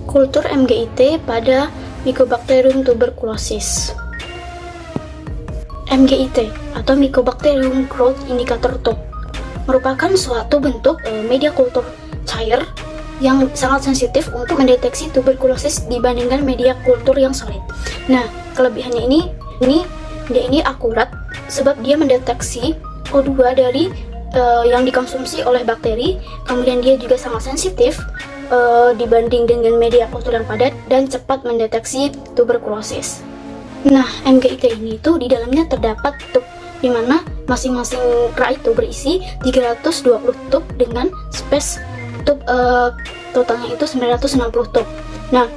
Kultur MGIT pada Mycobacterium tuberculosis. MGIT atau Mycobacterium Growth Indicator TUB merupakan suatu bentuk media kultur cair yang sangat sensitif untuk mendeteksi tuberkulosis dibandingkan media kultur yang solid. Nah, kelebihannya ini akurat sebab dia mendeteksi O2 dari yang dikonsumsi oleh bakteri, kemudian dia juga sangat sensitif dibanding dengan media kultur yang padat dan cepat mendeteksi tuberkulosis. Nah, MGIT ini tuh di dalamnya terdapat tub di mana masing-masing rak itu berisi 320 tub dengan space tub totalnya itu 960 tub. Nah,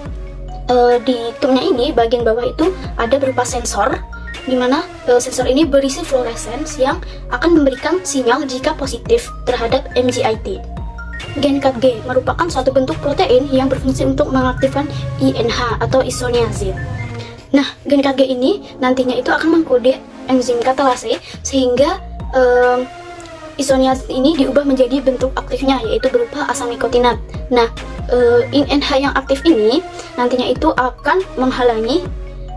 di tubnya ini bagian bawah itu ada berupa sensor di mana sensor ini berisi fluorescence yang akan memberikan sinyal jika positif terhadap MGIT. Gen KG merupakan suatu bentuk protein yang berfungsi untuk mengaktifkan INH atau isoniazid. Nah, gen KG ini nantinya itu akan mengkode enzim katalase sehingga isoniazid ini diubah menjadi bentuk aktifnya, yaitu berupa asam nikotinat. Nah, INH yang aktif ini nantinya itu akan menghalangi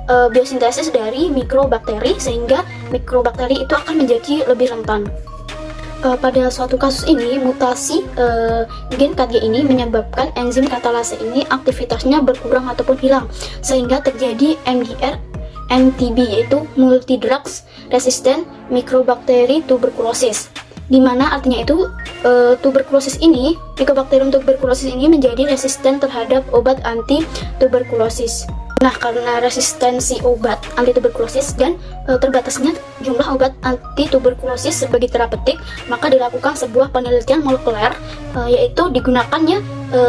biosintesis dari mikrobakteri sehingga mikrobakteri itu akan menjadi lebih rentan. Pada suatu kasus ini, mutasi gen KG ini menyebabkan enzim katalase ini aktivitasnya berkurang ataupun hilang, sehingga terjadi MDR MTB, yaitu multidrugs resistant mycobacterium tuberculosis, di mana artinya itu tuberkulosis ini, Mycobacterium tuberculosis ini menjadi resisten terhadap obat anti tuberkulosis. Nah, karena resistensi obat anti tuberkulosis dan terbatasnya jumlah obat anti tuberkulosis sebagai terapeutik, maka dilakukan sebuah penelitian molekuler, yaitu digunakannya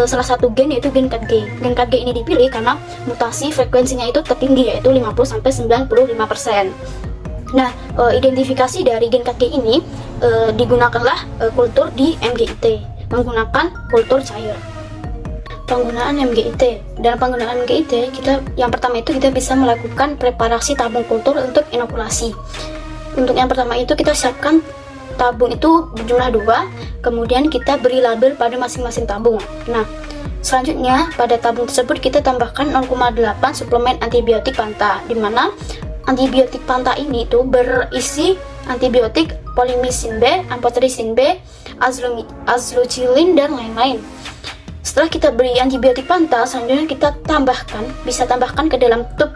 salah satu gen, yaitu gen KG. Gen KG ini dipilih karena mutasi frekuensinya itu tertinggi, yaitu 50-95%. Nah, identifikasi dari gen KG ini digunakanlah kultur di MGIT menggunakan kultur cair. Penggunaan MGIT. Dalam penggunaan MGIT, yang pertama itu kita bisa melakukan preparasi tabung kultur untuk inokulasi. Untuk yang pertama itu kita siapkan tabung itu berjumlah 2, kemudian kita beri label pada masing-masing tabung. Nah, selanjutnya pada tabung tersebut kita tambahkan 0,8 suplemen antibiotik Panta, di mana antibiotik Panta ini tuh berisi antibiotik polimisin B, amphotericin B, azlucilin dan lain-lain. Setelah kita beri antibiotik Panta, selanjutnya kita bisa tambahkan ke dalam tub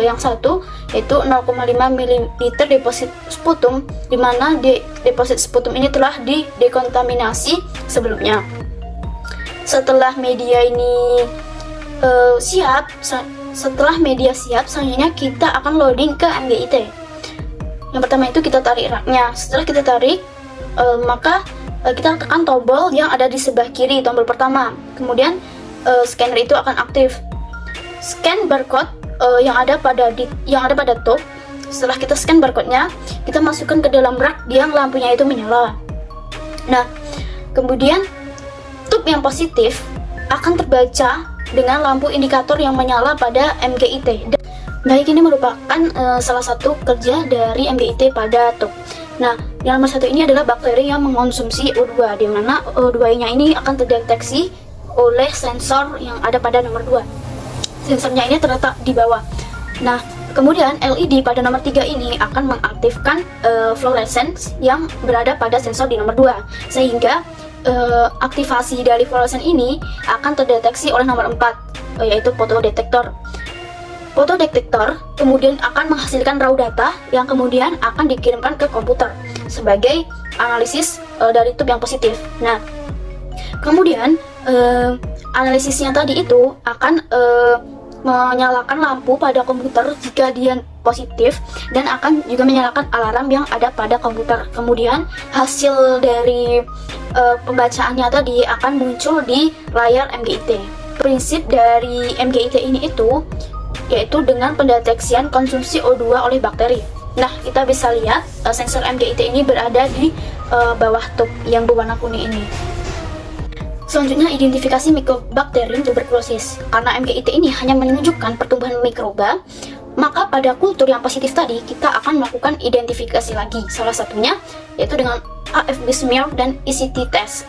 yang satu, yaitu 0,5 ml deposit sputum, di mana deposit sputum ini telah didekontaminasi sebelumnya. Setelah media ini siap, selanjutnya kita akan loading ke MGIT. Yang pertama itu kita tarik raknya. Setelah kita tarik, maka kita tekan tombol yang ada di sebelah kiri, tombol pertama. Kemudian scanner itu akan aktif. Scan barcode yang ada pada tub. Setelah kita scan barcode-nya, kita masukkan ke dalam rak yang lampunya itu menyala. Nah, kemudian tub yang positif akan terbaca dengan lampu indikator yang menyala pada MGIT. Baik, ini merupakan salah satu kerja dari MGIT pada tub. Nah, yang nomor 1 ini adalah bakteri yang mengonsumsi O2, di mana O2-nya ini akan terdeteksi oleh sensor yang ada pada nomor 2. Sensornya ini terletak di bawah. Nah, kemudian LED pada nomor 3 ini akan mengaktifkan fluorescence yang berada pada sensor di nomor 2, sehingga aktivasi dari fluorescence ini akan terdeteksi oleh nomor 4, yaitu fotodetektor. Fotodetektor kemudian akan menghasilkan raw data yang kemudian akan dikirimkan ke komputer sebagai analisis dari tub yang positif. Nah, kemudian analisisnya tadi itu akan menyalakan lampu pada komputer jika dia positif, dan akan juga menyalakan alarm yang ada pada komputer. Kemudian hasil dari pembacaannya tadi akan muncul di layar MGIT. Prinsip dari MGIT ini itu yaitu dengan pendeteksian konsumsi O2 oleh bakteri. Nah, kita bisa lihat sensor MGIT ini berada di bawah tub yang berwarna kuning ini. Selanjutnya, identifikasi Mycobacterium tuberculosis. Karena MGIT ini hanya menunjukkan pertumbuhan mikroba, maka pada kultur yang positif tadi kita akan melakukan identifikasi lagi. Salah satunya yaitu dengan AFB smear dan ECT test.